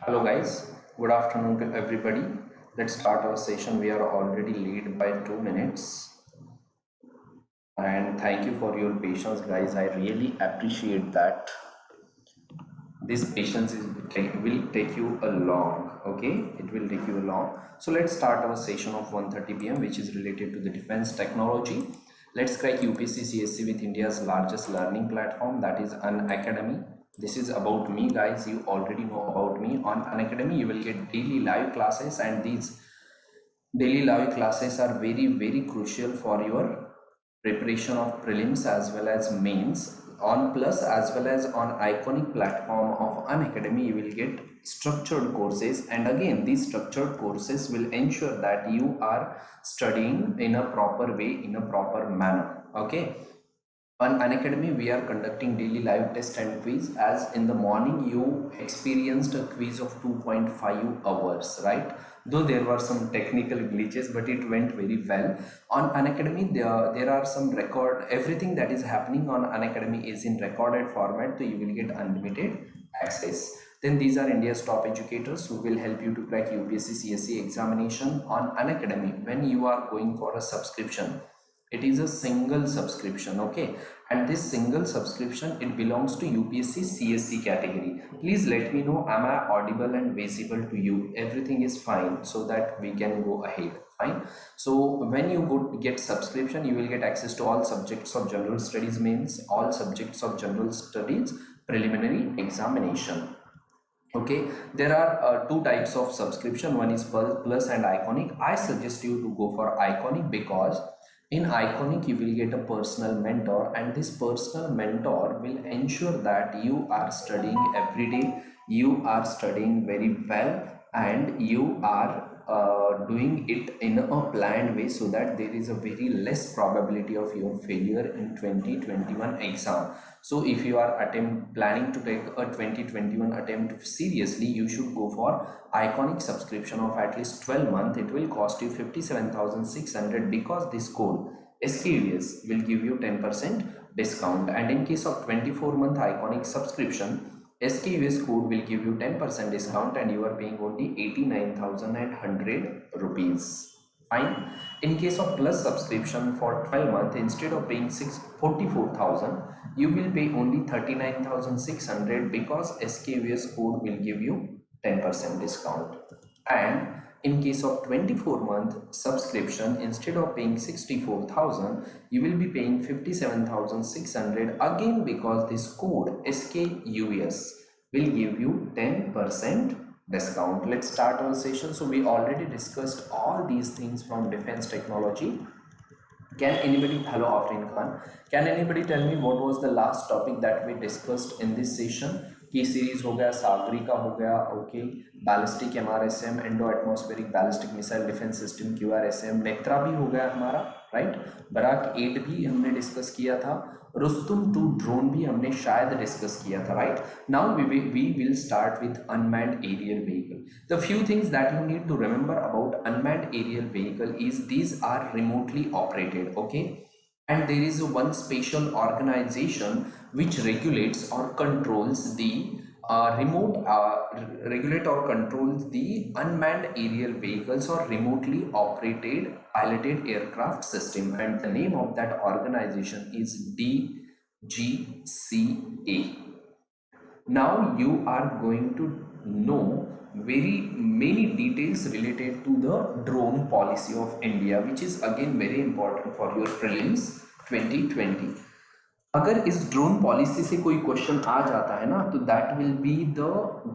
Hello guys, good afternoon to everybody. Let's start our session. We are already late by 2 minutes. And thank you for your patience guys. I really appreciate that. This patience will take you a long, okay? It will take you a long. So let's start our session of 1:30 p.m. which is related to the defense technology. Let's crack UPSC CSE with India's largest learning platform, that is Unacademy. This is about me guys. You already know about me. On Unacademy you will get daily live classes, and these daily live classes are very crucial for your preparation of prelims as well as mains. On Plus as well as on iconic platform of Unacademy you will get structured courses, and again these structured courses will ensure that you are studying in a proper way, in a proper manner. Okay, on Unacademy we are conducting daily live test and quiz. As in the morning you experienced a quiz of 2.5 hours, right? Though there were some technical glitches, but it went very well. On Unacademy there are some record, everything that is happening on Unacademy is in recorded format, so you will get unlimited access. Then these are India's top educators who will help you to crack UPSC CSE examination on Unacademy. When you are going for a subscription, it is a single subscription, okay? And this single subscription, it belongs to UPSC CSE category. Please let me know, am I audible and visible to you? Everything is fine, so that we can go ahead. Fine. So when you get subscription, you will get access to all subjects of general studies mains, all subjects of general studies preliminary examination. Okay, there are two types of subscription. One is Plus and Iconic. I suggest you to go for Iconic because in Iconic you will get a personal mentor, and this personal mentor will ensure that you are studying every day, you are studying very well, and you are doing it in a planned way, so that there is a very less probability of your failure in 2021 exam. So if you are planning to take a 2021 attempt seriously, you should go for Iconic subscription of at least 12 months. It will cost you 57,600 because this code SKUS will give you 10% discount, and in case of 24-month Iconic subscription, SKUS code will give you 10% discount, and you are paying only 89,100 rupees. Fine. In case of Plus subscription for 12 months, instead of paying 44,000, you will pay only 39,600 because SKUS code will give you 10% discount. And in case of 24-month subscription, instead of paying 64,000, you will be paying 57,600 again, because this code SKUS will give you 10% discount. Let's start our session. So we already discussed all these things from defense technology. Can anybody, hello Afrin Khan, can anybody tell me what was the last topic that we discussed in this session? की series हो गया, सागरी का हो गया, okay, ballistic MRSM, Indo atmospheric ballistic missile defence system QRSM, Netra भी हो गया हमारा, राइट, बराक 8 भी हमने डिस्कस किया था, रुस्तुम 2 ड्रोन भी हमने शायद डिस्कस किया था, right. Now we will start with unmanned aerial vehicle. The few things that you need to remember about unmanned aerial vehicle is these are remotely operated, okay, and there is one special organization which regulates or controls the regulate or controls the unmanned aerial vehicles or remotely operated piloted aircraft system, and the name of that organization is DGCA. Now you are going to know very many details related to the drone policy of India, which is again very important for your prelims 2020. अगर इस drone policy से कोई question आ जाता है ना, तो that will be the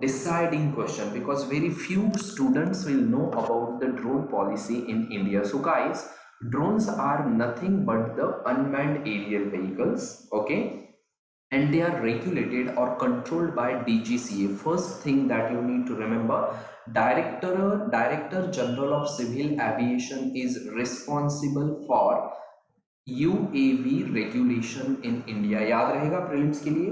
deciding question, because very few students will know about the drone policy in India. So guys, drones are nothing but the unmanned aerial vehicles, okay, and they are regulated or controlled by DGCA. First thing that you need to remember, Director General of Civil Aviation is responsible for UAV regulation in India. याद रहेगा prelims के लिए.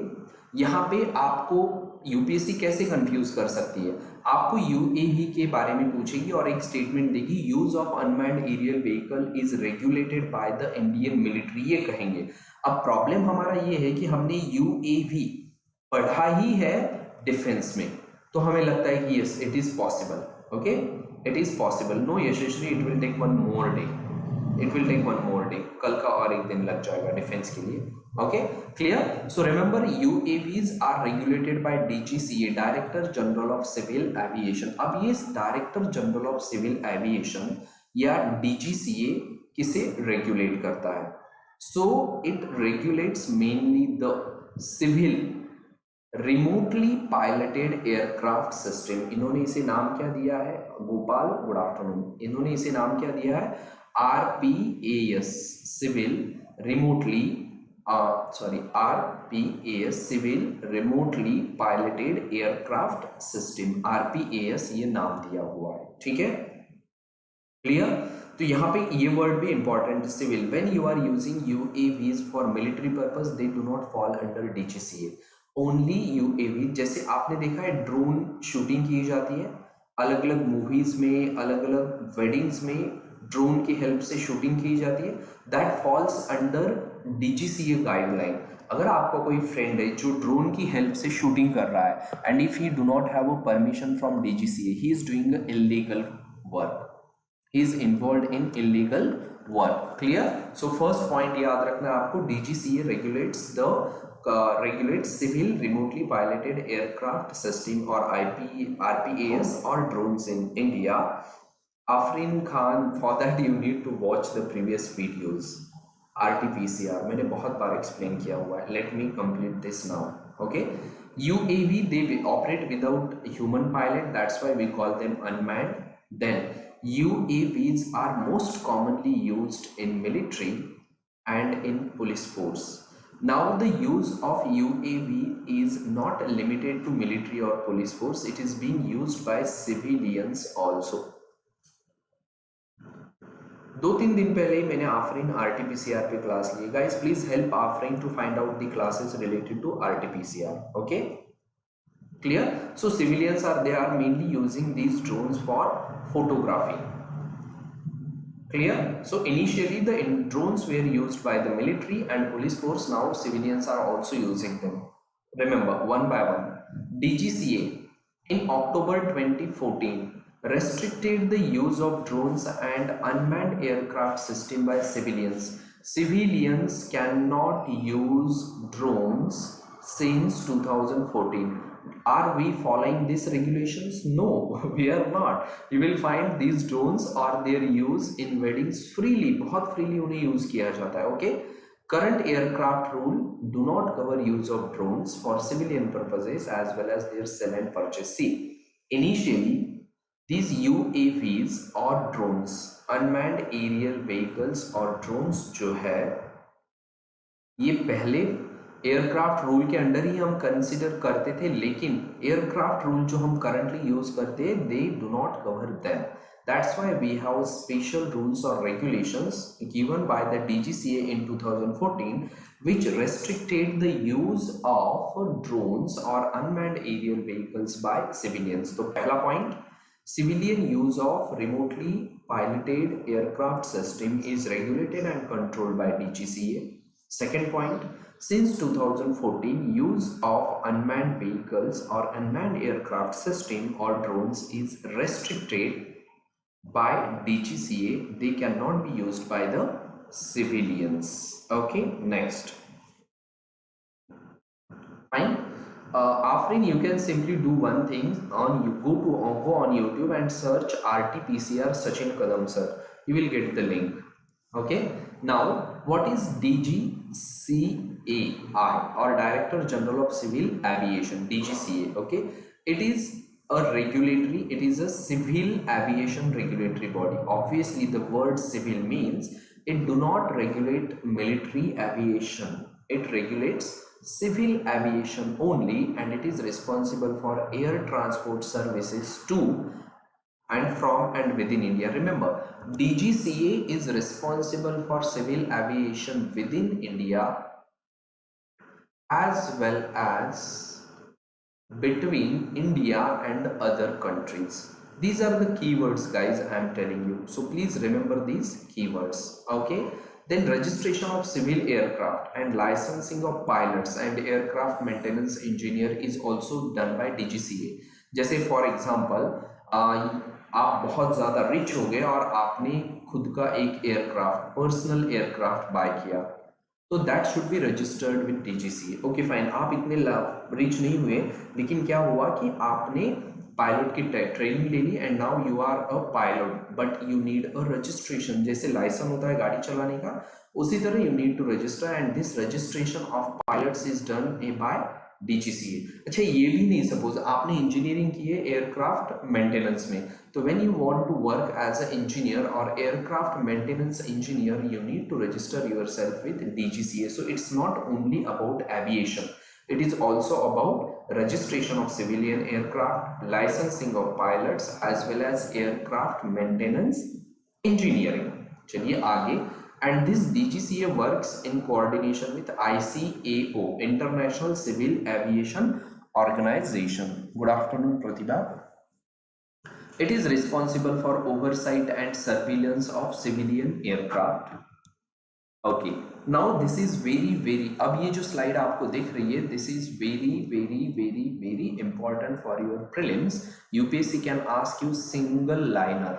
यहाँ पे आपको UPSC कैसे confuse कर सकती है, आपको यूएवी के बारे में पूछेगी और एक स्टेटमेंट देगी, use of unmanned aerial vehicle is regulated by the Indian military, ये कहेंगे. अब प्रॉब्लम हमारा ये है कि हमने यूएवी पढ़ा ही है डिफेंस में, तो हमें लगता है कि yes it is possible, okay it is possible. No Yashasvi, it will take one more day, it will take one more day, कल का और एक दिन लग जाएगा डिफेंस के लिए, okay clear. So remember UAVs are regulated by DGCA, director general of civil aviation. अब ये director general of civil aviation या डीजीसीए किसे रेगुलेट करता है? So it regulates mainly the civil remotely piloted aircraft system. इन्होंने इसे नाम क्या दिया है? Gopal, good afternoon. इन्होंने इसे नाम क्या दिया है? RPAS, civil remotely RPAS civil remotely piloted aircraft system, RPAS ये नाम दिया हुआ है, ठीक है क्लियर। तो यहाँ पे ये वर्ड भी important, civil. When you are using UAVs for military purpose they do not fall under DGCA, only UAV. जैसे आपने देखा है ड्रोन शूटिंग की जाती है अलग अलग मूवीज में, अलग अलग वेडिंग्स में ड्रोन की हेल्प से शूटिंग की जाती है, that falls under DGCA guideline. अगर आपका कोई फ्रेंड है जो ड्रोन की हेल्प से शूटिंग कर रहा है and if he do not have a permission from DGCA, he is doing a illegal work, he is involved in illegal work, clear। so first point याद रखना आपको, DGCA regulates civil remotely piloted aircraft system or RPAS or drones in India। Afrin Khan, for that you need to watch the previous videos। RT-PCR मैंने बहुत बार explain किया हुआ है, let me complete this now, okay। UAV they operate without human pilot, that's why we call them unmanned। then UAVs are most commonly used in military and in police force। Now the use of UAV is not limited to military or police force, it is being used by civilians also। 2-3 दिन पहले ही मैंने Afreen RT-PCR पे class ली, guys please help Afreen to find out the classes related to RT-PCR, okay clear। so civilians are mainly using these drones for photography, clear। so initially the drones were used by the military and police force, now civilians are also using them। remember one by one, DGCA in October 2014 restricted the use of drones and unmanned aircraft system by civilians। Civilians cannot use drones since 2014। Are we following these regulations? No, we are not। you will find these drones or their use in weddings freely, बहुत freely उन्हें use किया जाता है, okay। current aircraft rule do not cover use of drones for civilian purposes as well as their sale and purchase। see, initially these UAVs or drones, unmanned aerial vehicles or drones जो है ये पहले aircraft rule के under ही हम consider करते थे, लेकिन aircraft rule जो हम करंटली यूज करते हैं they do not cover them. That's why we have special rules और regulations given by the DGCA in 2014 which restricted the use of drones or unmanned aerial vehicles by civilians। तो पहला point, civilian use of remotely piloted aircraft system is regulated and controlled by DGCA। second point, since 2014 use of unmanned vehicles or unmanned aircraft system or drones is restricted by DGCA, they cannot be used by the civilians, okay next fine। Afrin, you can simply do one thing, on you go on YouTube and search RT-PCR Sachin Kadam sir, you will get the link, okay। now what is DGCA or Director General of Civil Aviation, DGCA, okay। it is a regulatory, it is a civil aviation regulatory body। obviously the word civil means it do not regulate military aviation, it regulates civil aviation only, and it is responsible for air transport services to and from and within India। remember DGCA is responsible for civil aviation within India as well as between India and other countries। these are the keywords guys I am telling you, so please remember these keywords, okay। then registration of civil aircraft and licensing of pilots and aircraft maintenance engineer is also done by DGCA। जैसे for example आप बहुत ज़्यादा rich हो गए और आपने खुद का एक एयरक्राफ्ट, पर्सनल एयरक्राफ्ट बाय किया, तो that should be registered with DGCA. Okay fine, आप इतने रिच नहीं हुए, लेकिन क्या हुआ कि आपने पायलट की ट्रेनिंग ले ली and now you are a pilot, but you need a registration. जैसे लाइसेंस होता है गाड़ी चलाने का, उसी तरह you need to register, and this registration of pilots is done by DGCA. अच्छा, ये भी नहीं, सपोज आपने इंजीनियरिंग की है एयरक्राफ्ट मेंटेनेंस में, तो when you want to work as a engineer और aircraft maintenance engineer, you need to register yourself with DGCA. So it's not only about aviation, it is also about registration of civilian aircraft, licensing of pilots, as well as aircraft maintenance engineering. चलिए आगे, and this DGCA works in coordination with ICAO, International Civil Aviation Organization. Good afternoon, Pratibha. It is responsible for oversight and surveillance of civilian aircraft. Okay, now this is very, अब ये जो slide आपको दिख रही है, this is very important for your prelims. UPSC can ask you single liner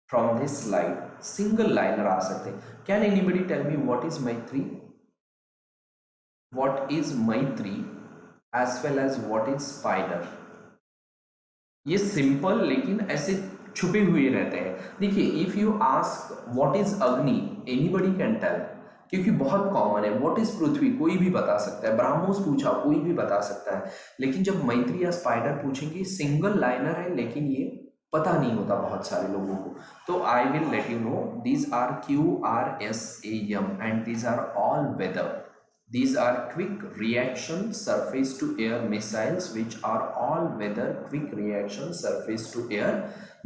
from this slide. Single liner आ सकते हैं. Can anybody tell me what is Maitri, what is Maitri as well as what is spider? ये simple लेकिन ऐसे छुपे हुए रहते हैं. देखिए, if you ask what is Agni, anybody can tell, क्योंकि बहुत कॉमन है. व्हाट इज पृथ्वी, कोई भी बता सकता है. ब्राह्मोस पूछा, कोई भी बता सकता है. लेकिन जब मैत्री या स्पाइडर पूछेंगे, सिंगल लाइनर है लेकिन ये पता नहीं होता बहुत सारे लोगों को. तो I will let you know, these are QRSAM and these are all weather. These are quick reaction surface to air missiles, which are all weather quick reaction surface to air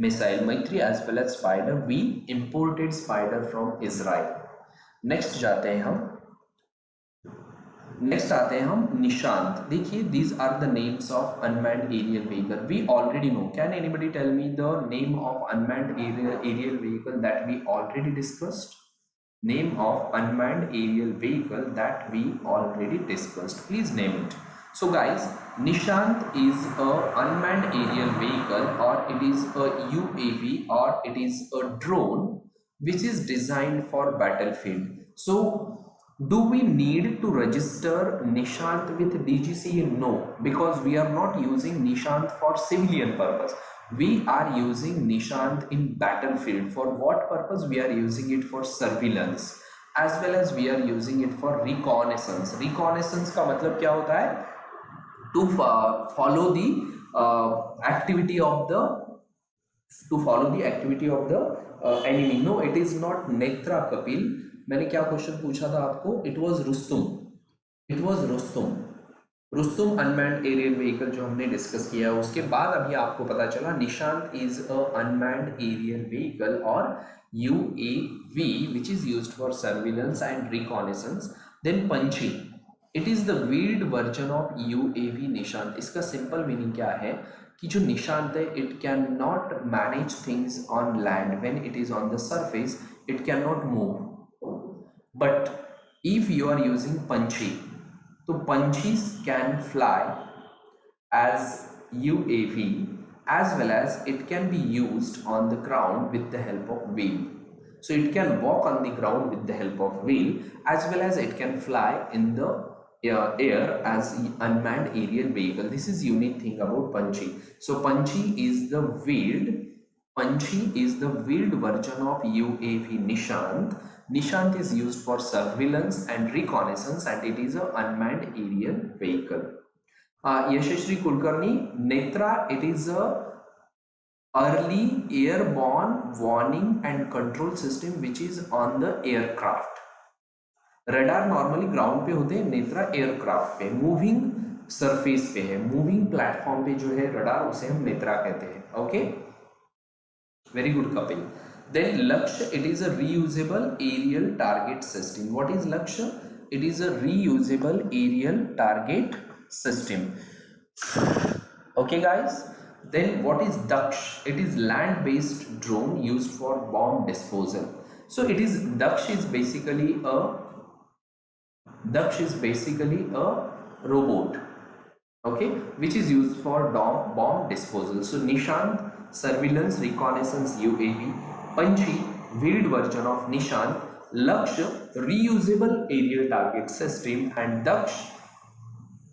missile. Maitri as well as spider, we imported spider from Israel. Next जाते हैं हम, next आते हैं हम निशांत. देखिए, these are the names of unmanned aerial vehicle. We already know. Can anybody tell me the name of unmanned aerial vehicle that we already discussed? Name of unmanned aerial vehicle that we already discussed. Please name it. So guys, Nishant is a unmanned aerial vehicle, or it is a UAV, or it is a drone which is designed for battlefield. So do we need to register Nishant with DGCA? No, because we are not using Nishant for civilian purpose. We are using Nishant in battlefield. For what purpose? We are using it for surveillance, as well as we are using it for reconnaissance. Reconnaissance का मतलब क्या होता है? To follow the activity of the enemy. No, it is not Netra, Kapil. मैंने क्या question पूछा था आपको? It was Rustom. Rustom unmanned aerial vehicle जो हमने डिस्कस किया है, उसके बाद अभी आपको पता चला Nishant is a unmanned aerial vehicle और UAV which is used for surveillance and reconnaissance. Then Panchhi, it is the wheeled version of UAV Nishant. इसका सिंपल मीनिंग क्या है कि जो निशांत है, it can not manage things on land. When it is on the surface, it can not move. But if you are using Panchhi, तो पंछीज can fly as UAV, as well as it can be used on the ground with the help of wheel. So it can walk on the ground with the help of wheel, as well as it can fly in the air as unmanned aerial vehicle. This is unique thing about Panchi. So Panchi is the wheeled version of UAV Nishant. Nishant is used for surveillance and reconnaissance, and it is an unmanned aerial vehicle. Yashashri Kulkarni, Netra, it is a early airborne warning and control system which is on the aircraft. Radar normally ground पे होते हैं, Netra aircraft पे, moving surface पे है, moving platform पे जो है radar, उसे हम नेत्रा कहते हैं. Okay, very good Kapil. Then Lakshya, it is a reusable aerial target system. What is Lakshya? It is a reusable aerial target system. Okay guys, then what is Daksh? It is land-based drone used for bomb disposal. So it is Daksh is basically a robot. okay, which is used for bomb disposal. So Nishant, surveillance reconnaissance UAV. Panchi, wheeled version of Nishant. Lakshya, reusable aerial target system. And Daksh,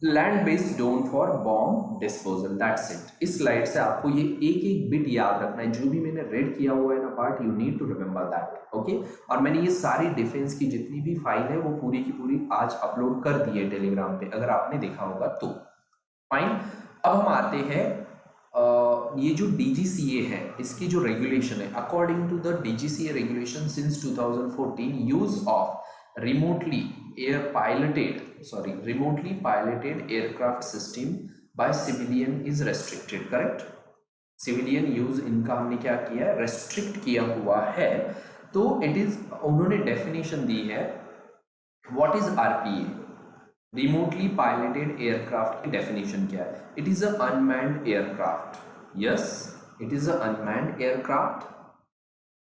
land based drone for bomb disposal. That's it. इस slide से आपको ये एक एक bit याद रखना है. जो भी मैंने रेड किया हुआ है ना part, you need to remember that. Okay. और मैंने ये सारी डिफेंस की जितनी भी फाइल है वो पूरी की पूरी आज अपलोड कर दी है टेलीग्राम पे, अगर आपने देखा होगा तो. फाइन. अब हम आते हैं ये जो DGCA है इसकी जो रेगुलेशन है. According to the DGCA regulation since 2014, use of remotely piloted aircraft system by civilian is restricted. correct. Civilian use इनका हमने क्या किया है, रेस्ट्रिक्ट किया हुआ है. तो इट इज, उन्होंने डेफिनेशन दी है. What is RPA, remotely piloted aircraft की डेफिनेशन क्या है. It is a unmanned aircraft. Yes, it is a unmanned aircraft.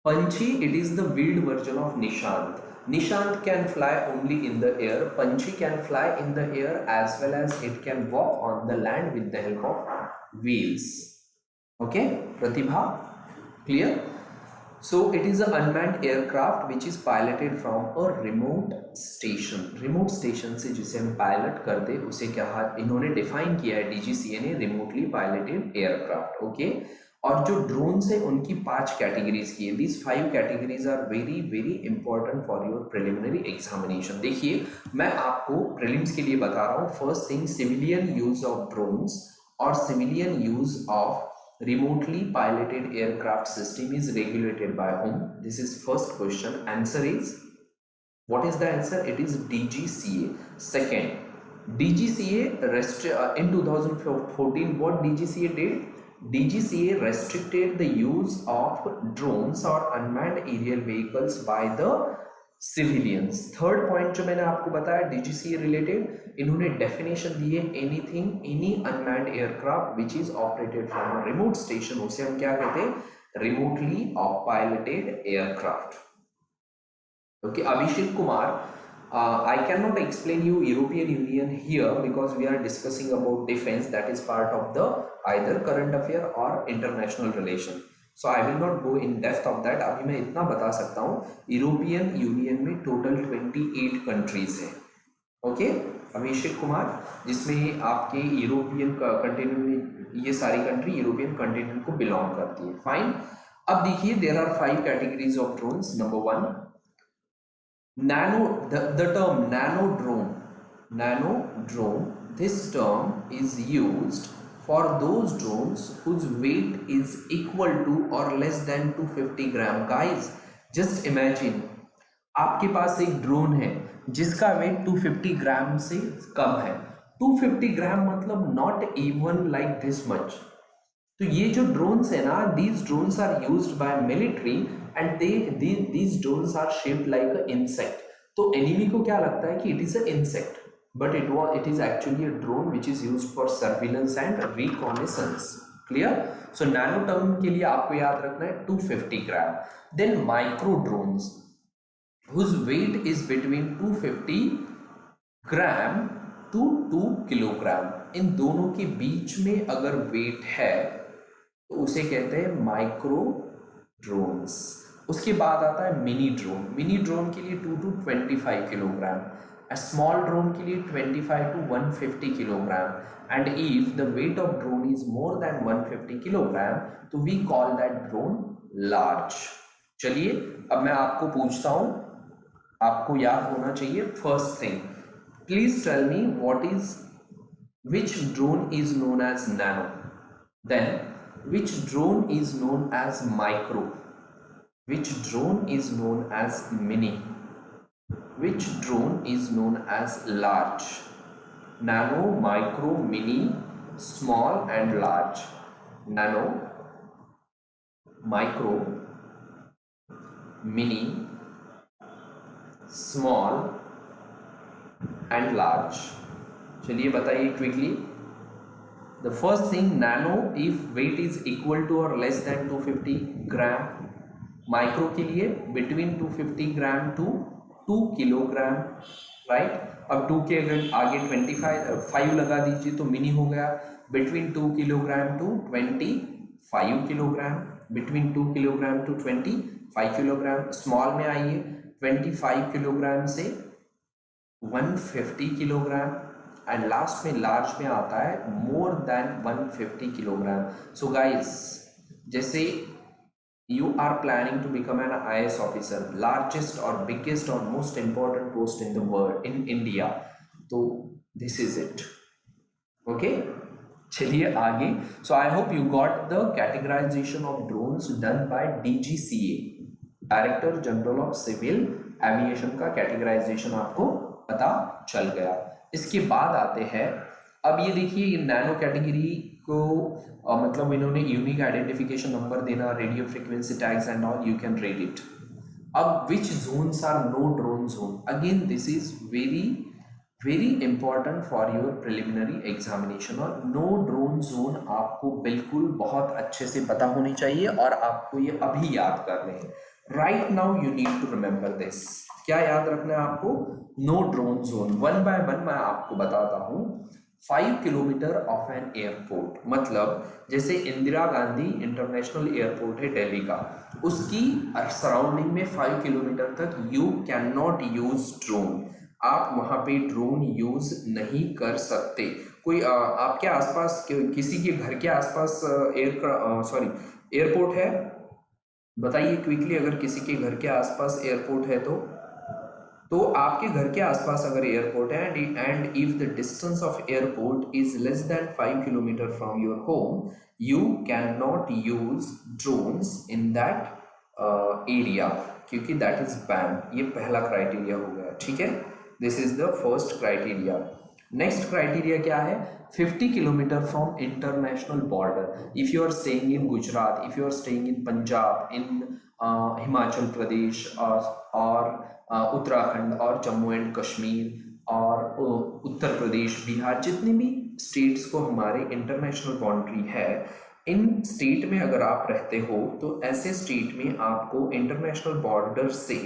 Panchi, it is the wheeled version of Nishant. Nishant can fly only in the air. Panchi can fly in the air as well as it can walk on the land with the help of wheels. Okay, Pratibha, clear? So it is an unmanned aircraft which is piloted from a remote station. Remote station से जिसे हम pilot करते उसे क्या इन्होंने define किया है DGCA ने, रिमोटली पायलटेड एयरक्राफ्ट. ओके. और जो ड्रोन्स है उनकी 5 कैटेगरीज की है. These 5 categories are very very important for your preliminary examination. देखिए मैं आपको प्रीलिम्स के लिए बता रहा हूँ. First thing, civilian use of drones और civilian use of remotely piloted aircraft system is regulated by whom? This is first question. Answer is, what is the answer? It is DGCA. Second, DGCA in 2014, what DGCA did? DGCA restricted the use of drones or unmanned aerial vehicles by the civilians. Third point जो मैंने आपको बताया DGCA related, इन्होंने definition दी है anything, any unmanned aircraft which is operated from a remote station, उसे हम क्या कहते हैं, remotely piloted aircraft. Okay. Abhishek Kumar, I cannot explain you European Union here because we are discussing about defense, that is part of the either current affair or international relation. So I will not go in depth of that. अभी मैं इतना बता सकता हूँ, European union में total 28 countries हैं. Okay. Abhishek Kumar, जिसमें आपके यूरोपियन कंटिनेंट में ये सारी कंट्री यूरोपियन कंटिनेंट को बिलोंग करती है. फाइन. अब देखिए, there are 5 categories of drones. Number 1, nano, the term nano drone, this term is used for those drones whose weight is equal to or less than 250 gram. guys, just imagine, आपके पास एक drone है जिसका wait 250 ग्राम से कम है. 250 ग्राम मतलब not even like this much. तो ये जो ड्रोन्स है ना, these drones are used by military and these drones are shaped like an insect. तो एनिमी को क्या लगता है कि it is a insect, but it is actually a drone which is used for surveillance and reconnaissance. clear? So nano term के लिए आपको याद रखना है 250 gram. Then micro drones whose weight is between 250 gram to 2 kilogram. इन दोनों के बीच में अगर वेट है तो उसे कहते हैं माइक्रो ड्रोन्स. उसके बाद आता है मिनी ड्रोन. मिनी ड्रोन के लिए 2 to 25 किलोग्राम. स्मॉल ड्रोन के लिए 25 to 150 kilogram. And if the weight of drone is more than 150 kilogram तो we call that drone large. चलिए अब मैं आपको पूछता हूं, आपको याद होना चाहिए. First thing, please tell me what is, which drone is known as nano, then which drone is known as micro, which drone is known as mini, which drone is known as large. Nano, micro, mini, small and large. Nano, micro, mini, small and large. चलिए बताइए quickly. The first thing, nano if weight is equal to और less than 250 gram. Micro के लिए between 250 gram to 2 kilogram. Right. अब 2 के अगर आगे 25 लगा दीजिए तो मिनी हो गया, between 2 kilogram to 25 kilogram, between 2 kilogram to 25 kilogram. Small में आइए, 25 किलोग्राम से 150 किलोग्राम, एंड लास्ट में लार्ज में आता है more than 150 kilogram. So guys, जैसे you are planning to become an IAS officer, largest or biggest or most important post in the world in India, तो this is it. Okay, चलिए आगे। So I hope you got the categorization of drones done by DGCA, Director General of Civil Aviation का categorization आपको पता चल गया। इसके बाद आते हैं, अब ये देखिए नैनो कैटेगरी को मतलब इन्होंने यूनिक आइडेंटिफिकेशन नंबर देना, radio frequency tags and all, you can read it. अब which zones are no drone zone, again this is very very important for your preliminary examination. और नो ड्रोन जोन आपको बिल्कुल बहुत अच्छे से पता होनी चाहिए और आपको ये अभी याद करने हैं। Right now you need to remember this. क्या याद रखना है आपको? No drone zone. One by one मैं आपको बताता हूँ। 5 किलोमीटर ऑफ एन एयरपोर्ट, मतलब जैसे इंदिरा गांधी इंटरनेशनल एयरपोर्ट है दिल्ली का, उसकी सराउंडिंग में 5 किलोमीटर तक you can not use drone. आप वहां पे ड्रोन यूज नहीं कर सकते। कोई आपके आसपास किसी के घर के आसपास एयरपोर्ट है? बताइए क्विकली, अगर किसी के घर के आसपास एयरपोर्ट है तो आपके घर के आसपास अगर एयरपोर्ट है and if the distance of airport is less than 5 kilometre from your home, you can not use drones in that area, क्योंकि दैट इज बैन। ये पहला क्राइटेरिया हो गया, ठीक है। This is the first criteria. Next criteria क्या है? 50 kilometre from international border. If you are staying in Gujarat, if you are staying in Punjab, in Himachal Pradesh और उत्तराखंड और जम्मू एंड कश्मीर और उत्तर प्रदेश, बिहार, जितने भी स्टेट्स को हमारे इंटरनेशनल बाउंड्री है, इन स्टेट में अगर आप रहते हो तो ऐसे स्टेट में आपको इंटरनेशनल बॉर्डर से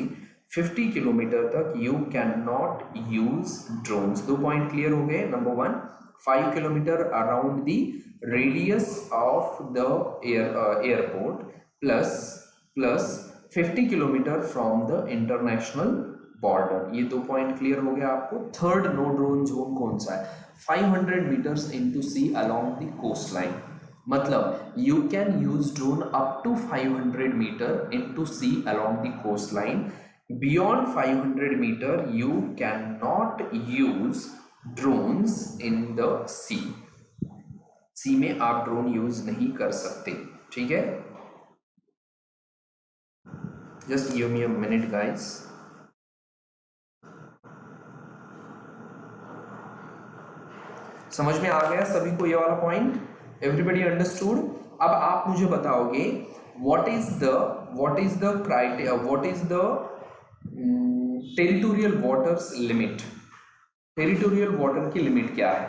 50 किलोमीटर तक you can not use drones. 2 point clear हो गए। Number 1, 5 kilometre around the radius of the airport plus 50 kilometre from the international border. ये 2 पॉइंट क्लियर हो गया आपको। थर्ड नो ड्रोन जोन कौन सा है? 500 metres into sea along the coast line, मतलब you can use drone up to 500 metre into sea along the coast line. Beyond 500 metre you can not use drones in the sea. Sea में आप drone use नहीं कर सकते, ठीक है। Just give me a minute guys. समझ में आ गया सभी को ये वाला पॉइंट? Everybody understood? अब आप मुझे बताओगे what is the territorial waters limit. Territorial water की लिमिट क्या है?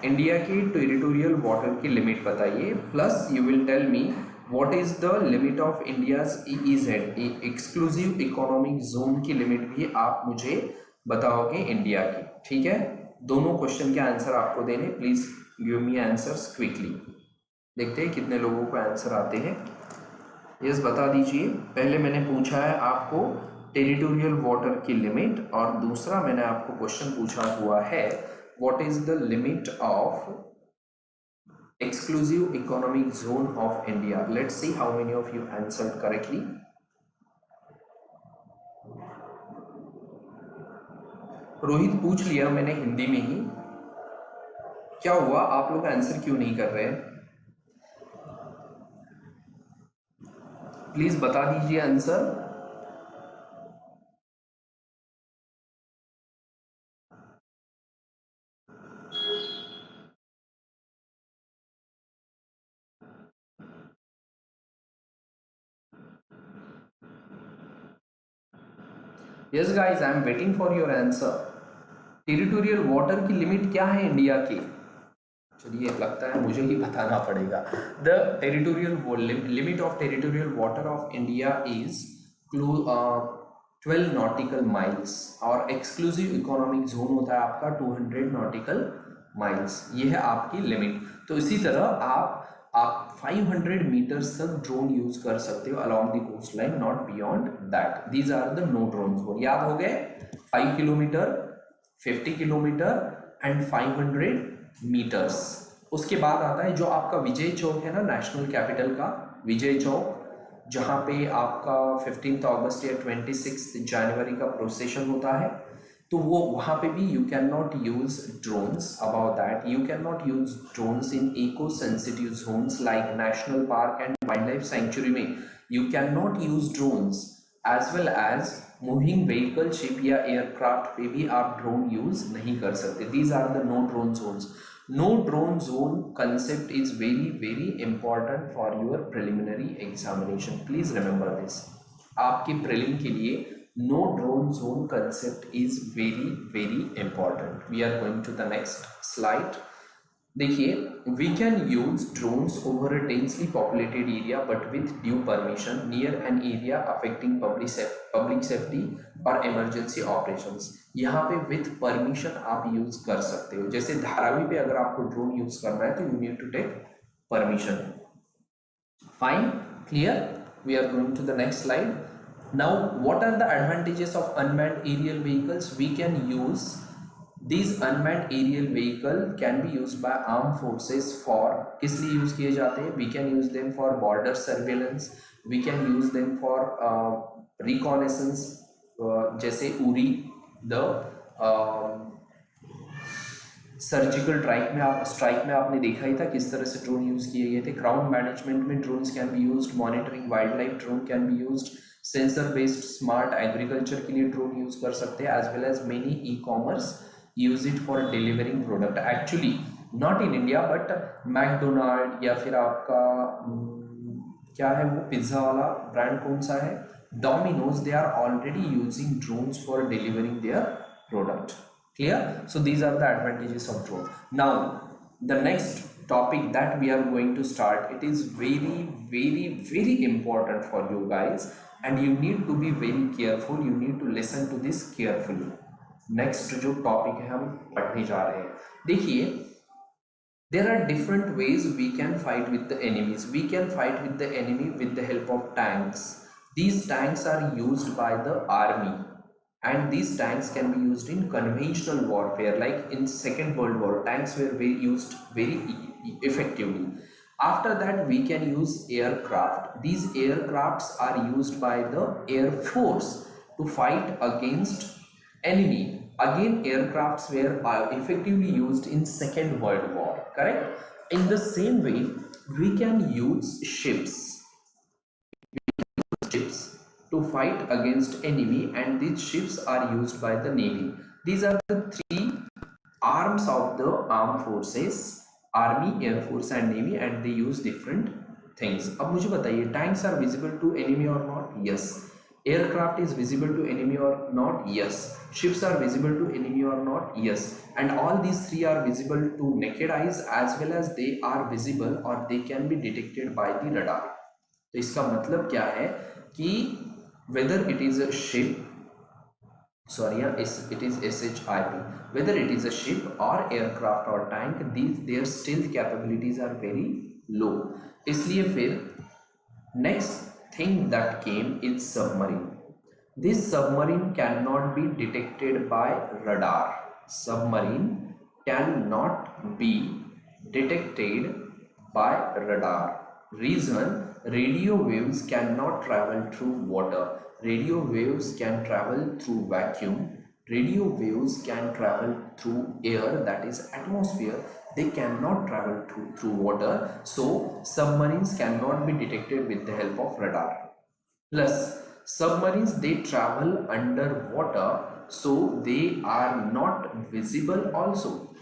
इंडिया की टेरिटोरियल वाटर की लिमिट बताइए, plus you will tell me What is the limit of India's EEZ, exclusive economic zone की लिमिट भी आप मुझे बताओगे इंडिया की, ठीक है। दोनों क्वेश्चन के आंसर आपको देने, please give me answers quickly. देखते हैं कितने लोगों को आंसर आते हैं। यस, बता दीजिए। पहले मैंने पूछा है आपको टेरिटोरियल वाटर की लिमिट, और दूसरा मैंने आपको क्वेश्चन पूछा हुआ है what is the limit of exclusive economic zone of India. Let's see how many of you answered correctly. Rohit पूछ लिया मैंने हिंदी में ही। क्या हुआ, आप लोग आंसर क्यों नहीं कर रहे? प्लीज बता दीजिए answer. Yes guys, I am waiting for your answer. Territorial water की लिमिट क्या है इंडिया की? चलिए, लगता है मुझे ही बताना पड़ेगा। The territorial limit of territorial water of India is 12 nautical miles, और एक्सक्लूसिव इकोनॉमिक जोन होता है आपका 200 नॉटिकल माइल्स, ये है आपकी लिमिट। तो इसी तरह आप 500 मीटर्स तक ड्रोन यूज कर सकते हो along the coast line, not beyond that. These are the no drone zone. याद हो गए? 5 किलोमीटर, 50 किलोमीटर एंड 500 मीटर्स। उसके बाद आता है जो आपका विजय चौक है ना, नेशनल कैपिटल का विजय चौक, जहाँ पे आपका 15 अगस्त या 26 जनवरी का प्रोसेशन होता है, तो वो वहाँ पे भी you can not use drones. About that, you can not use drones in eco sensitive zones like national park and wild life sanctuary में you can not use drones, as well as moving vehicle, ship या aircraft पे भी आप drone use नहीं कर सकते। These are the no drone zones. No drone zone concept is very important for your preliminary examination. Please remember this. आपके prelim के लिए no drone zone concept is very important. We are going to the next slide. देखिए, we can use drones over a densely populated area but with due permission near an area affecting public safety और emergency operations. यहाँ पे with permission आप use कर सकते हो। जैसे धारावी पे अगर आपको ड्रोन यूज करना है तो you need to take permission. Fine, clear? We are going to the next slide. Now, what are the advantages of unmanned aerial vehicles? We can use these unmanned aerial vehicle can be used by armed forces for, किस लिए use किए जाते हैं? We can use them for border surveillance, we can use them for reconnaissance, जैसे Uri the surgical strike में आपने देखा ही था किस तरह से ड्रोन यूज किए गए थे। क्राउड मैनेजमेंट में drones can be used, monitoring wild life drone can be used, sensor based smart agriculture के लिए ड्रोन यूज कर सकते हैं, as well as many e commerce use it for delivering product. Actually not in India but McDonald या फिर आपका क्या है वो पिज्जा वाला ब्रांड कौन सा है, Domino's, they are already using drones for delivering their product. Clear? So these are the advantages of drone. Now the next topic that we are going to start, it is very important for you guys and you need to be very careful, you need to listen to this carefully. Next जो topic है हम पढ़ने जा रहे हैं, देखिए there are different ways we can fight with the enemies. We can fight with the enemy with the help of tanks. These tanks are used by the army and these tanks can be used in conventional warfare, like in Second World War tanks were used very effectively. After that we can use aircraft. These aircrafts are used by the air force to fight against enemy. Again aircrafts were effectively used in Second World War, correct? In the same way we can use ships to fight against enemy, and these ships are used by the navy. These are the three arms of the armed forces, army, air force and navy, and they use different things. अब मुझे बताइए, tanks are visible to enemy or not? Yes. Aircraft is visible to enemy or not? Yes. Ships are visible to enemy or not? Yes. And all these three are visible to naked eyes as well as they are visible or they can be detected by the radar. तो इसका मतलब क्या है कि whether it is a ship, sorry, it is SHIP, whether it is a ship or aircraft or tank, their stealth capabilities are very low. इसलिए फिर next thing that came is submarine. This submarine cannot be detected by radar. Submarine cannot be detected by radar. Reason, radio waves cannot travel through water. Radio waves can travel through vacuum. Radio waves can travel through air, that is atmosphere. They cannot travel through water. So submarines cannot be detected with the help of radar. Plus submarines, they travel underwater, so they are not visible also.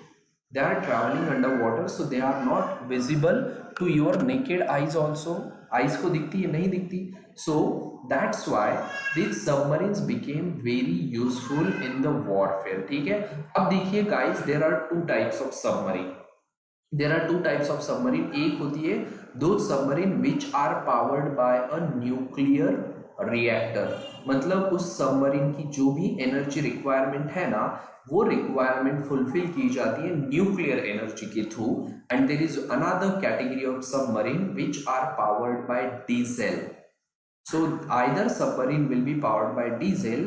They are traveling underwater, so they are not visible to your naked eyes also. Eyes को दिखती है, नहीं दिखती. So that's why these submarines became very useful in the warfare. ठीक है? अब देखिए guys, there are two types of submarine. There are two types of submarine. एक होती है those submarine which are powered by a nuclear reactor, मतलब उस submarine की जो भी एनर्जी रिक्वायरमेंट है ना, वो रिक्वायरमेंट फुलफिल की जाती है न्यूक्लियर एनर्जी के through. And there is another category of submarine which are powered by diesel. So either submarine will be powered by diesel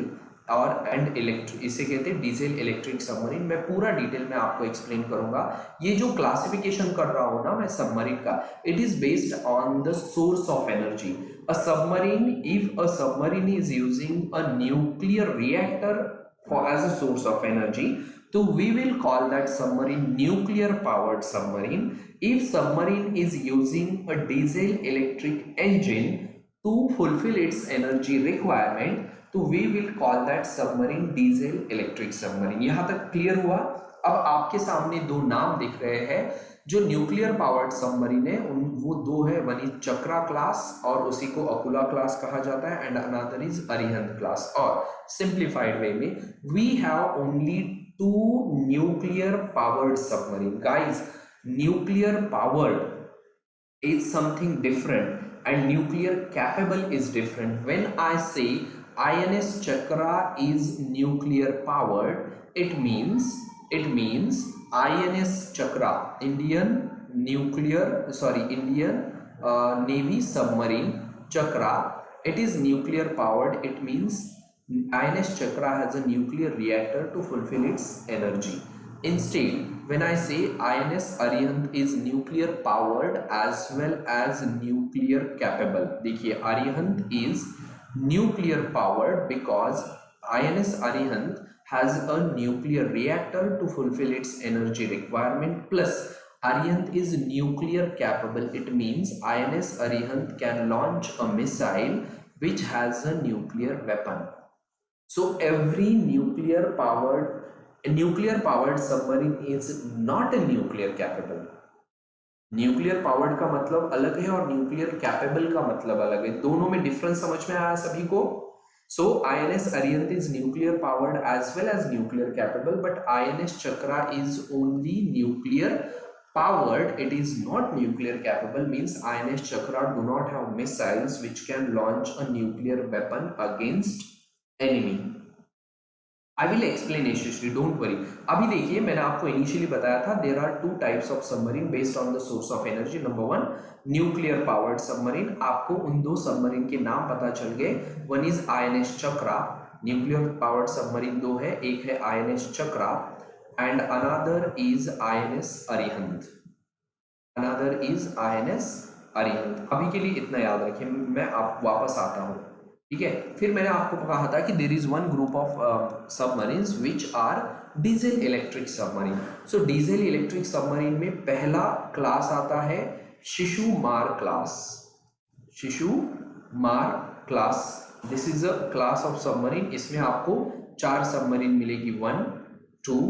और एंड इलेक्ट्रिक, इसे कहते हैं डीजल इलेक्ट्रिक सबमरीन. मैं पूरा डिटेल में आपको एक्सप्लेन करूंगा. ये जो क्लासिफिकेशन कर रहा हूं ना मैं सबमरीन का, it is based on the source of energy. A submarine, if a submarine is using a nuclear reactor for as a source of energy, तो we will call that submarine nuclear powered submarine. If submarine is using a diesel electric engine to fulfill its energy requirement, तो we will call that submarine diesel electric submarine. यहां तक clear हुआ? अब आपके सामने दो नाम दिख रहे हैं जो न्यूक्लियर पावर्ड सबमरीन है. वो दो है, वन इज चक्रा क्लास और उसी को अकुला क्लास कहा जाता है, and another is Arihant class. और सिंप्लीफाइड वे में we have only two nuclear powered submarine. Guys, nuclear powered is something different and nuclear capable is different. When I say INS Chakra is nuclear powered, it means INS Chakra, Indian Navy submarine Chakra, it is nuclear powered. It means INS Chakra has a nuclear reactor to fulfill its energy. Instead, when I say INS Arihant is nuclear powered as well as nuclear capable, देखिए Arihant is nuclear powered because INS Arihant has a nuclear reactor to fulfill its energy requirement, plus Arihant is nuclear capable. It means INS Arihant can launch a missile which has a nuclear weapon. So every nuclear powered submarine is not a nuclear capable. Nuclear powered का मतलब अलग है और nuclear capable का मतलब अलग है. दोनों में डिफरेंस समझ में आया सभी को? So INS Arihant is nuclear powered as well as nuclear capable, but INS Chakra is only nuclear powered. It is not nuclear capable, means INS Chakra do not have missiles which can launch a nuclear weapon against enemy. I will explain Yashashree, don't worry. अभी देखिए, मैंने आपको initially बताया था there are two types of submarine based on the source of energy. Number one, nuclear powered submarine. आपको उन दो submarine के नाम पता चल गए. One is INS Chakra, nuclear powered submarine दो है, एक है INS Chakra and another is INS Arihant. अभी के लिए इतना याद रखिए, मैं आप वापस आता हूँ. ठीक है, फिर मैंने आपको कहा था कि there is one group of submarines which are diesel electric submarine. So diesel electric submarine में पहला क्लास आता है Shishumar class. This is a class of submarine. इसमें आपको 4 सबमरीन मिलेगी, 1, 2,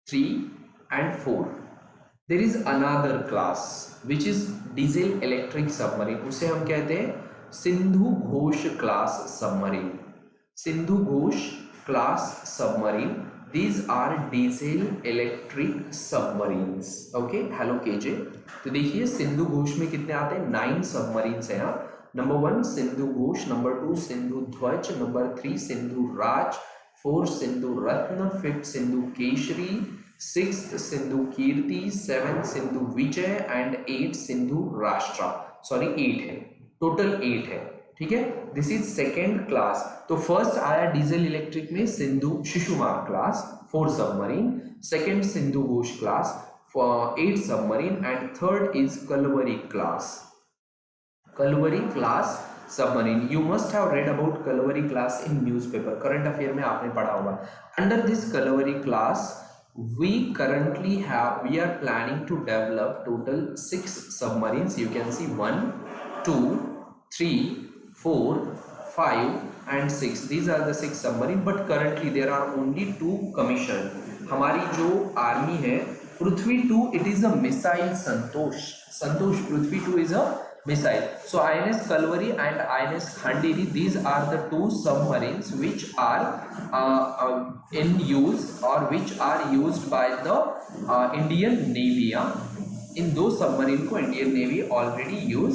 3 and 4. There is another class which is diesel electric submarine. उसे हम कहते हैं Sindhu Ghosh class submarine. These are diesel electric submarines. Okay, hello KJ. तो देखिए सिंधु घोष में कितने आते हैं? 9 सबमरीन्स हैं. Number 1 Sindhu Ghosh, number 2 Sindhu Dhwaj, number 3 Sindhu Raj, 4 Sindhu Ratna, 5th Sindhu Kesari, 6th Sindhu Kirti, 7th Sindhu Vijay and 8 Sindhu Rashtra. 8 है, टोटल 8 है. ठीक है, दिस इज सेकेंड क्लास. तो फर्स्ट आया डीजल इलेक्ट्रिक में Sindhu Shishumar class 4 submarine, second Sindhu Ghosh class 8 submarine and third is Kalvari class submarine. You must have read about Kalvari class in newspaper, current affair में आपने पढ़ा होगा. Under this Kalvari class we are planning to develop total 6 submarines. You can see 1, 2, 3, 4, 5 and 6. These are the 6 submarine, but currently there are only 2 commissioned. हमारी जो army है पृथ्वी 2, it is a missile Santosh Prithvi 2 is a missile. So INS Kalvari and INS Khanderi, these are the 2 submarines which are in use or which are used by the Indian Navy. In 2 submarine को Indian navy already use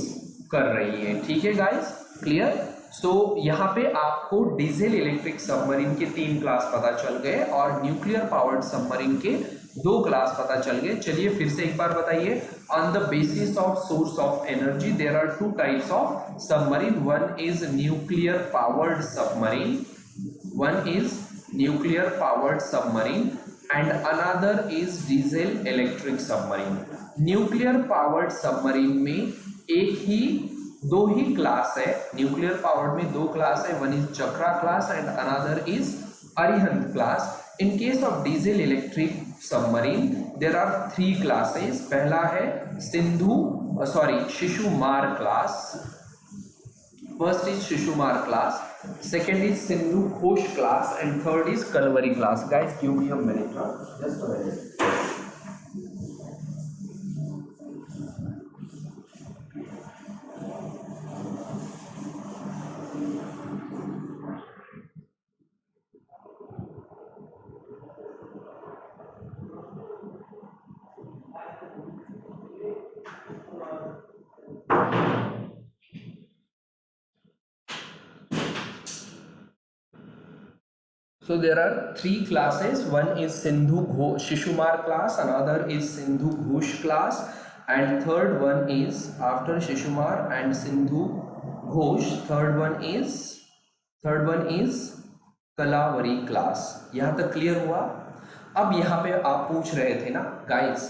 कर रही है. ठीक है guys, clear. सो यहाँ पे आपको diesel electric submarine के 3 क्लास पता चल गए और न्यूक्लियर पावर्ड सबमरीन के 2 क्लास पता चल गए। चलिए फिर से एक बार बताइए, on the basis of source of energy there are 2 types of submarine, one is nuclear powered submarine, one is nuclear powered submarine and another is diesel electric submarine। Nuclear powered submarine में दो ही class है, nuclear powered में 2 class है, one is Chakra class and another is Arihant class. In case of diesel electric submarine there are 3 classes, पहला है Shishumar class, first is Shishumar class, second is Sindhu Ghosh class and third is Kalvari class। Guys, give me a minute, just a minute। So there are 3 classes, one is Shishumar class, another is Sindhu Ghosh class and third one is after Shishumar and Sindhu Ghosh, third one is Kalavari class। यहाँ तक clear हुआ? अब यहाँ पे आप पूछ रहे थे ना गाइस,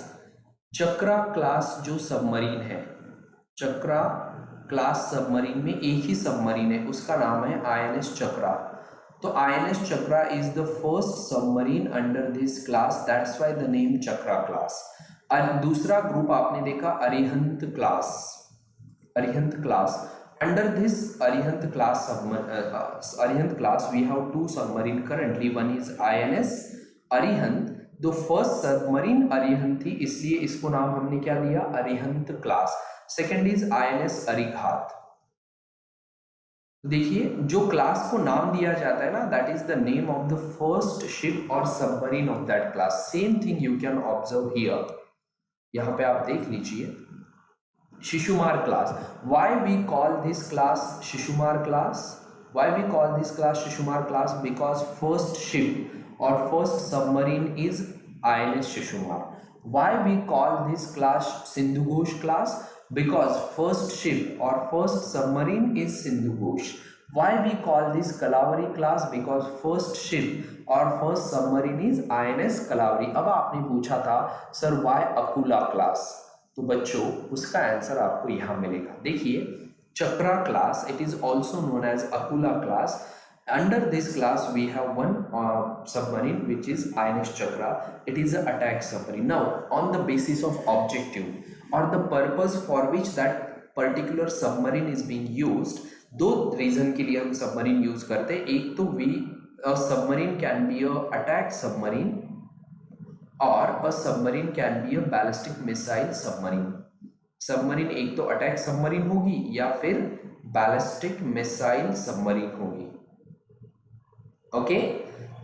चक्रा क्लास जो सबमरीन है, चक्रा क्लास सबमरीन में एक ही सबमरीन है, उसका नाम है INS चक्रा। तो INS Chakra is the first submarine under this class, that's why the name Chakra class. और दूसरा ग्रुप आपने देखा Arihant class, Arihant class. Under this Arihant class we have 2 submarine currently, one is INS Arihant, the first submarine Arihant थी इसलिए इसको नाम हमने क्या दिया, Arihant class. Second is INS Arighaat. देखिए जो क्लास को नाम दिया जाता है ना, that is the name of the first ship और submarine of that class. Same thing you can observe here, यहां पे आप देख लीजिए Shishumar class. Why we call this class Shishumar class, why we call this class Shishumar class, because first ship और first submarine is INS Shishumar. Why we call this class Sindhu Ghosh class, because first ship or first submarine is Sindhu Ghosh। Why we call this Kalavari class, because first ship or first submarine is INS Kalavari। अब आपने पूछा था sir why Akula class, तो बच्चों उसका answer आपको यहाँ मिलेगा। देखिए चक्रा class, it is also known as Akula class। Under this class we have one submarine which is INS Chakra, it is an attack submarine। Now on the basis of objective or the purpose for which that particular submarine is being used, दो reason के लिए हम submarine use करते हैं। एक तो submarine can be a attack submarine or a submarine can be a ballistic missile submarine। Submarine एक तो अटैक सबमरीन होगी या फिर बैलिस्टिक मिसाइल सबमरीन होगी। ओके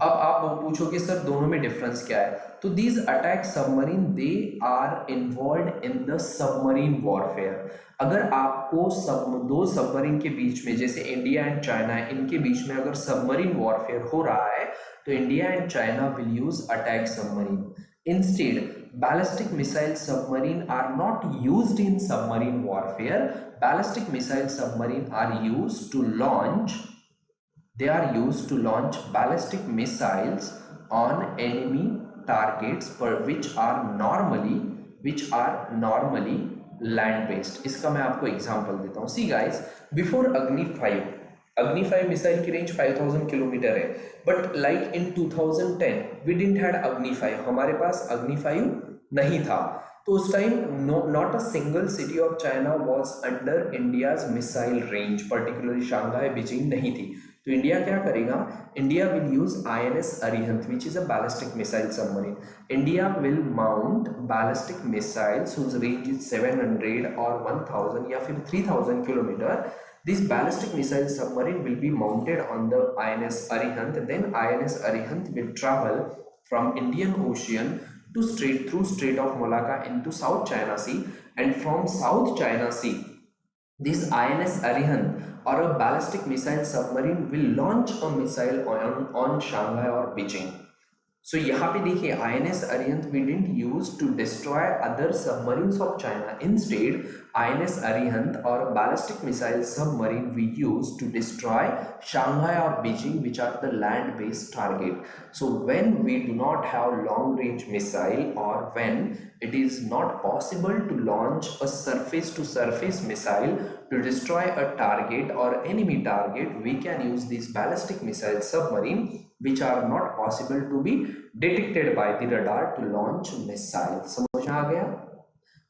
अब आप पूछोगे सर दोनों में डिफरेंस क्या है, तो these attack submarine they are involved in the submarine warfare. अगर आपको दो सबमरीन के बीच में, जैसे इंडिया एंड चाइना, इनके बीच में अगर सबमरीन वॉरफेयर हो रहा है तो India and China will use attack submarine. Instead ballistic missile submarine are not used in submarine warfare। ballistic missile submarine are used to launch, they are used to launch ballistic missiles on enemy targets which are normally land based। इसका मैं आपको example देता हूँ। See guys, before अग्नि 5 missile की range 5000 kilometre है, but like in 2010 we didn't had Agni 5, हमारे पास अग्नि 5 नहीं था। तो उस time not a single city of China was under India's missile range, particularly Shanghai Beijing नहीं थी। तो इंडिया क्या करेगा, India will use INS Arihant which is a ballistic missile submarine. India will mount ballistic missiles whose range is 700 और 1000 या फिर 3000 kilometre. This ballistic missile submarine will be mounted on the INS Arihant, then INS Arihant will travel from Indian Ocean to through Strait of Malacca into South China Sea, and from South China Sea This INS Arihant or a ballistic missile submarine will launch a missile on Shanghai or Beijing. So यहाँ पे देखिए INS Arihant we didn't use to destroy other submarines of China. Instead, INS Arihant or a ballistic missile submarine we use to destroy Shanghai or Beijing, which are the land-based target. So when we do not have long-range missile, or when it is not possible to launch a surface-to-surface missile to destroy a target or enemy target, we can use these ballistic missile submarine which are not possible to be detected by the radar to launch missile. समझ में आ गया?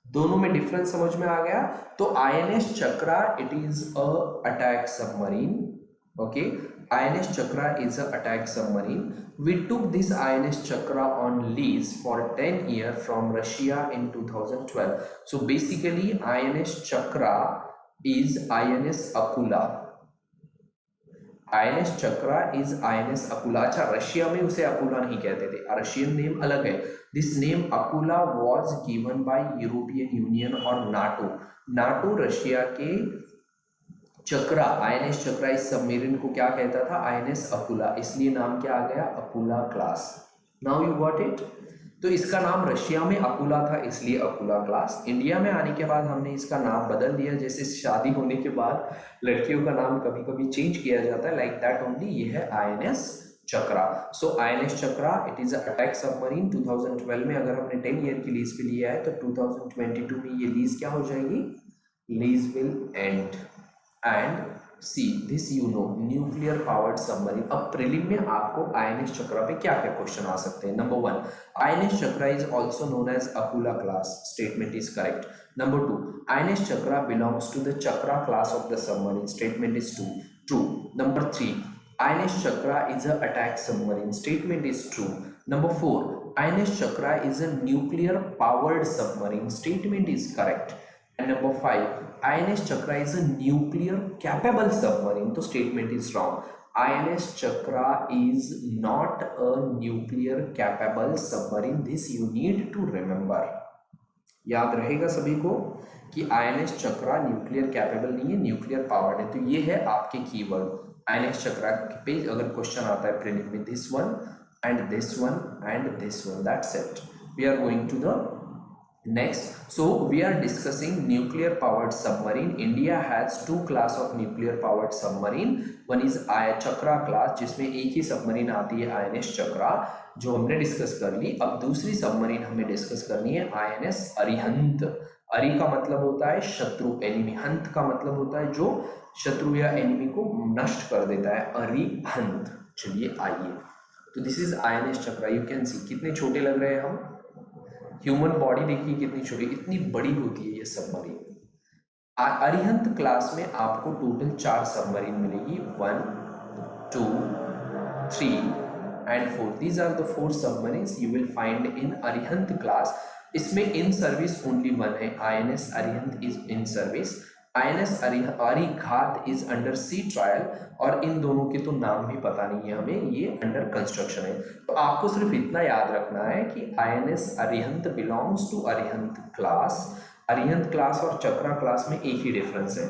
दोनों में difference समझ में आ गया? तो INS chakra it is a attack submarine. Okay, INS Chakra is a attack submarine. We took this INS Chakra on lease for 10 years from Russia in 2012. So basically INS Chakra is INS Akula. INS Chakra is INS Akula. अच्छा, Russia में उसे अकुला नहीं कहते थे, Russian name अलग है. This name Akula was given by European Union और NATO. NATO Russia के चक्रा INS चक्रा इस सबमरीन को क्या कहता था? INS अकुला. इसलिए नाम क्या आ गया? Akula class. Now you got it. तो इसका नाम रशिया में अकुला था, इसलिए अकुला क्लास. इंडिया में आने के बाद हमने इसका नाम बदल दिया, जैसे शादी होने के बाद लड़कियों का नाम कभी कभी चेंज किया जाता है, लाइक दैट ओनली. ये है INS chakra. So INS chakra it is attack submarine. 2012 में अगर हमने 10 ईयर की लीज पे लिया है तो 2022 में ये लीज क्या हो जाएगी? Lease will and. And see this you know, nuclear powered submarine. अब प्रीलिम में आपको INS चक्रा पे क्या क्या क्वेश्चन आ सकते हैं? Number 1, INS Chakra is also known as Akula class. Statement is correct. Number 2, INS Chakra belongs to the Chakra class of the submarine. Statement is true. Number 3, INS Chakra is a attack submarine. Statement is true. Number 4, INS Chakra is a nuclear powered submarine. Statement is correct. And number 5, INS Chakra is a nuclear capable submarine. तो statement is wrong. INS Chakra is not a nuclear capable submarine. This you need to remember. याद रहेगा सभी को कि INS Chakra nuclear capable नहीं है, nuclear powered है. तो ये है आपके कीवर्ड. INS Chakra पे अगर क्वेश्चन आता है प्रीलिम में, this one and this one and this one, that's it. We are going to the next. So we are discussing nuclear powered submarine. India has 2 class of nuclear powered submarine. One is chakra class, जिसमें एक ही submarine आती है INS चक्रा, जो हमने discuss कर ली. अब दूसरी submarine हमें डिस्कस करनी है INS अरिहंत. अरि का मतलब होता है शत्रु, एनिमी. हंत का मतलब होता है जो शत्रु या एनिमी को नष्ट कर देता है. अरिहंत. चलिए आइए. तो this is INS chakra. You can see कितने छोटे लग रहे हैं हम. ह्यूमन बॉडी देखिए कितनी छोटी, इतनी बड़ी होती है ये सबमरीन. अरिहंत क्लास में आपको टोटल 4 सबमरीन मिलेगी. 1, 2, 3 and 4. These are the 4 submarines you will find in Arihant class. इसमें इन सर्विस ओनली 1 है. INS Arihant is in service. INS Arighaat is under sea trial. और इन दोनों के तो नाम भी पता नहीं है हमें, ये अंडर कंस्ट्रक्शन है. तो आपको सिर्फ इतना याद रखना है कि INS Arihant belongs to Arihant class. Arihant class और चक्रा क्लास में एक ही डिफरेंस है.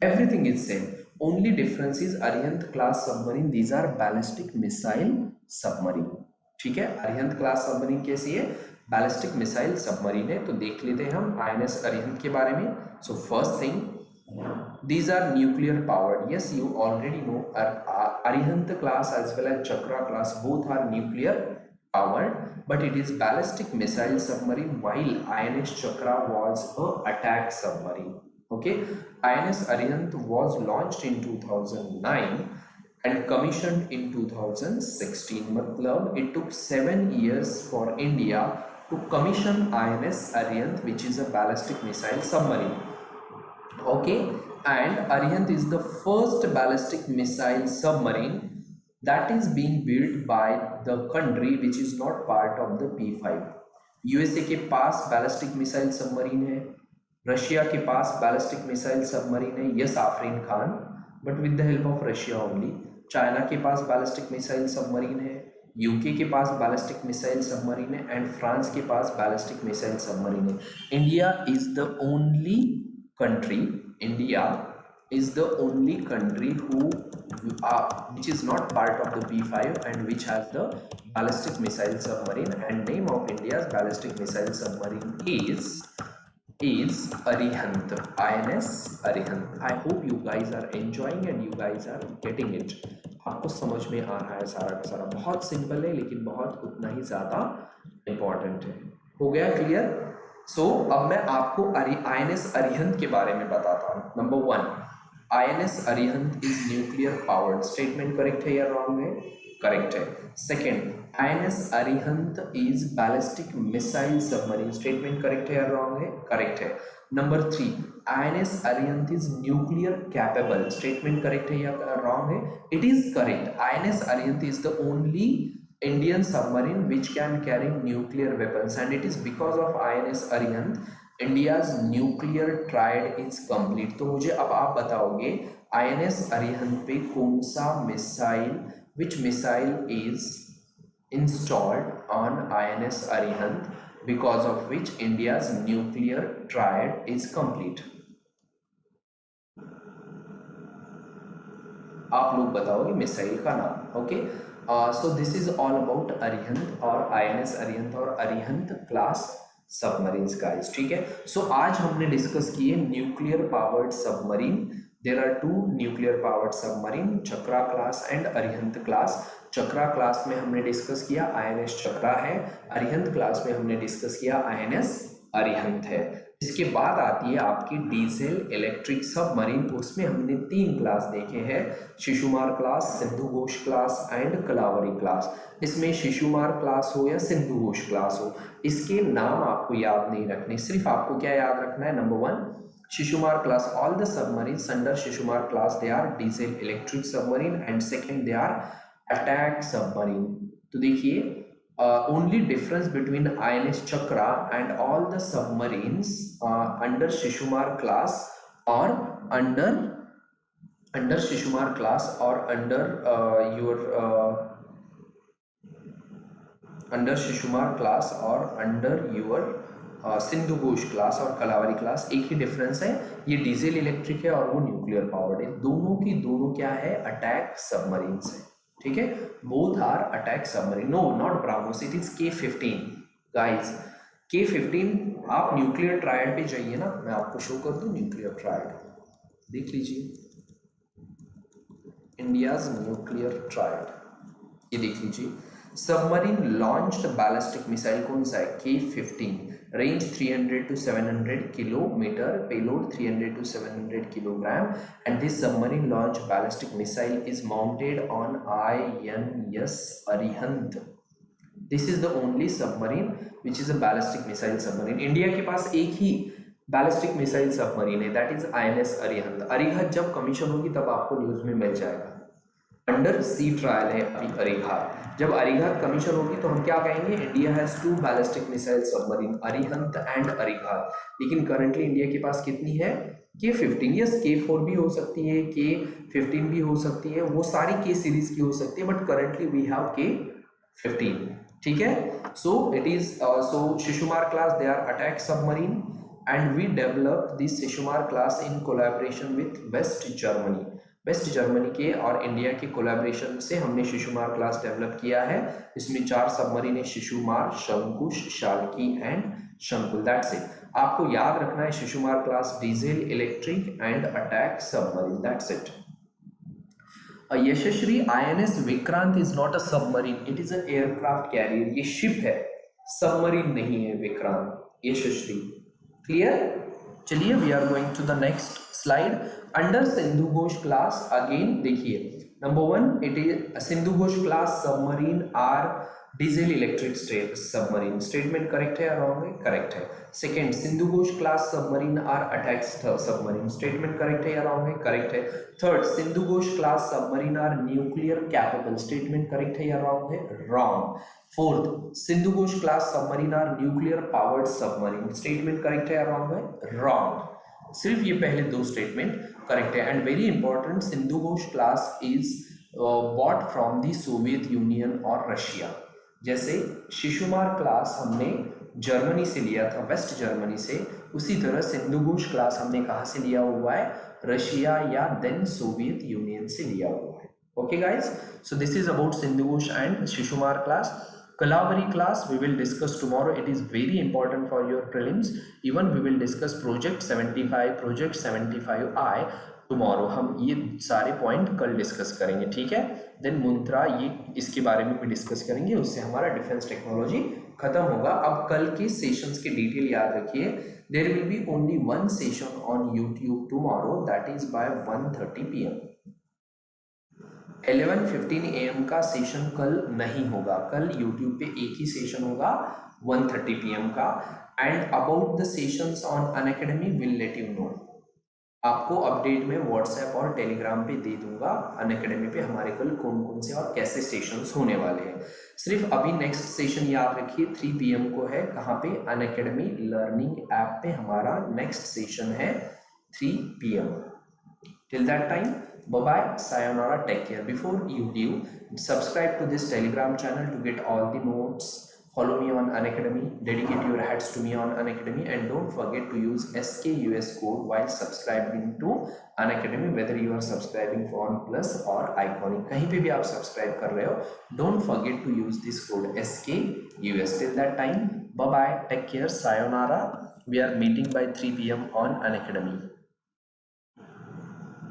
Everything is same. Only difference is Arihant class submarine these are ballistic missile submarine. ठीक है, अरिहंत क्लास सबमरीन कैसी है? बैलिस्टिक मिसाइल सबमरीन है. तो देख लेते हैं हम INS अरिहंत के बारे में. So first thing, these are nuclear powered. Yes, you already know Arihant class as well as Chakra class both are nuclear powered, but it is ballistic missile submarine, while INS Chakra was a attack submarine. Okay, INS Arihant was launched in 2009 and commissioned in 2016. मतलब it took 7 years for India to commission INS Arihant, which is a ballistic missile submarine. Okay, and Arihant is the first ballistic missile submarine that is being built by the country which is not part of the P5. USA के पास ballistic missile submarine है, Russia के पास ballistic missile submarine है, yes Afreen Khan, but with the help of Russia only. China के पास ballistic missile submarine है, UK के पास ballistic missile submarine है, and France के पास ballistic missile submarine है. India is the only country India is the only country which is not part of the P5 and which has the ballistic missile submarine, and name of India's ballistic missile submarine is Arihant, INS Arihant. I hope you guys are enjoying and you guys are getting it. आपको समझ में आ रहा है सारा का सारा, बहुत simple है लेकिन बहुत उतना ही ज़्यादा इम्पॉर्टेंट है। हो गया क्लियर? सो अब मैं आपको INS अरिहंत के बारे में बताता हूँ। Number 1, INS Arihant is nuclear powered. Statement correct है या रॉन्ग है? करेक्ट है। Second, INS Arihant is ballistic missile submarine. Statement correct है या रॉन्ग है? करेक्ट है। Number 3, INS Arihant is nuclear capable. Statement correct है या रॉन्ग है? It is correct. INS Arihant is the only Indian submarine which can carry nuclear weapons, and it is because of INS Arihant India's nuclear triad is complete। तो मुझे अब आप बताओगे INS Arihant पे कौन सा missile, which missile is installed on INS Arihant because of which India's nuclear triad is complete। आप लोग बताओगे मिसाइल का नाम। Okay, so this is all about Arihant और INS अरिहंत और अरिहंत क्लास सबमरीन्स गाइस, ठीक है। सो आज हमने डिस्कस किए nuclear powered submarine. There are 2 nuclear powered submarine, Chakra class and Arihant class. Chakra class में हमने डिस्कस किया INS चक्रा है, अरिहंत क्लास में हमने डिस्कस किया INS अरिहंत है। इसके बाद आती है आपकी डीजल इलेक्ट्रिक सबमरीन। उसमें हमने 3 क्लास देखे हैं, Shishumar class, Sindhu Ghosh class and Kalvari class. इसमें शिशुमार क्लास हो या सिंधु घोष क्लास हो, इसके नाम आपको याद नहीं रखने, सिर्फ आपको क्या याद रखना है? Number 1, Shishumar class, all the submarines under Shishumar class they are diesel electric submarine, and second they are attack submarine. तो देखिए, only difference between INS Chakra and all the submarines under Shishumar class or under Shishumar class or under under Shishumar class or under your Sindhu Ghosh class और Kalvari class, एक ही difference है, ये diesel electric है और वो न्यूक्लियर पावर्ड है। दोनों की दोनों क्या है? अटैक सबमरीन्स है, ठीक है। Both are attack submarine. No, not BrahMos, it is K15 guys. K15, आप न्यूक्लियर ट्रायड पे जाइए ना, मैं आपको शो कर दूं न्यूक्लियर ट्रायड, देख लीजिए इंडियाज न्यूक्लियर ट्रायड, ये देख लीजिए। सबमरीन लॉन्च्ड बैलिस्टिक मिसाइल कौन सा है? K15, range 300 to 700 kilometre, payload 300 to 700 kilogram, and this submarine launched ballistic missile is mounted on INS Arihant। This is the only submarine which is a ballistic missile submarine। India के पास एक ही ballistic missile submarine है, that is INS Arihant. Arihant जब commission होगी तब आपको news में मिल जाएगा, under sea trial है अभी अरिहंत। जब अरिहंत कमीशन होगी तो हम क्या कहेंगे? India has 2 ballistic missile submarine, Arihant and Arihant. लेकिन करंटली इंडिया के पास कितनी है? K15। यस, K4 भी हो सकती है, K15 भी हो सकती है, वो सारी K सीरीज की हो सकती है, but currently we have K15, ठीक है। So it is so Shishumar class they are attack submarine, and we develop this Shishumar class in collaboration with West Germany. West Germany के और इंडिया के कोलैबोरेशन से हमने शिशुमार क्लास डेवलप किया है। इसमें 4 सबमरीन है, Shishumar, Shankush, Shalki and Shankul, that's it. आपको याद रखना है Shishumar class diesel electric and attack submarine, that's it. Yashasvi INS Vikrant is not a submarine, it is an aircraft carrier. ये शिप है, सबमरीन नहीं है विक्रांत, यशस्वी। क्लियर? चलिए, we are going to the next slide. Under Sindhu Ghosh class, again देखिए, number 1, it is Sindhu Ghosh class submarine are diesel electric submarine. Statement correct है या wrong है? Correct है। Second, Sindhu Ghosh class submarine are attack submarine. Statement correct है या wrong है? Correct है। Third, Sindhu Ghosh class submarine are nuclear capable. Statement correct है या रॉन्ग है? Wrong. Fourth, Sindhu Ghosh class submarine are nuclear powered submarine. Statement correct है या रॉन्ग है? रॉन्ग। सिर्फ ये पहले 2 स्टेटमेंट करेक्ट है। And very important, Sindhu Ghosh class is bought from the Soviet union और रशिया। जैसे शिशुमार क्लास हमने जर्मनी से लिया था, वेस्ट जर्मनी से, उसी तरह सिंधु घोष क्लास हमने कहाँ से लिया हुआ है, रशिया या देन सोवियत यूनियन से लिया हुआ है. Okay guys, so this is about Sindhu Ghosh and Shishumar class. Kalavari class we will discuss tomorrow. It is very important for your prelims. Even we will discuss project 75, project 75I tomorrow. हम ये सारे point कल discuss करेंगे, ठीक है. Then मुंत्रा ये इसके बारे में भी डिस्कस करेंगे, उससे हमारा डिफेंस टेक्नोलॉजी खत्म होगा. अब कल के सेशंस के डिटेल याद रखिए. There will be only one session on YouTube tomorrow, that is by 1:30 PM. 11:15 AM का सेशन कल नहीं होगा. कल YouTube पे एक ही सेशन होगा 1:30 PM का. And about the sessions on Unacademy will let you no. आपको अपडेट में व्हाट्सएप और टेलीग्राम पे दे दूंगा अनअकैडमी पे हमारे कल कौन कौन से और कैसे सेशंस होने वाले हैं. सिर्फ अभी नेक्स्ट सेशन याद रखिए 3 PM को है. कहाँ पे? अनअकैडमी लर्निंग ऐप पे हमारा नेक्स्ट सेशन है 3 PM. Till that time, bye bye, sayonara, take care. Before you leave, subscribe to this Telegram channel to get all the notes. Follow me on Unacademy. Dedicate your heads to me on Unacademy, and don't forget to use SKUS code while subscribing to Unacademy. Whether you are subscribing for Plus or Iconic, कहीं पे भी आप subscribe कर रहे हो, don't forget to use this code SKUS. Till that time, bye bye, take care, sayonara. We are meeting by 3 PM on Unacademy.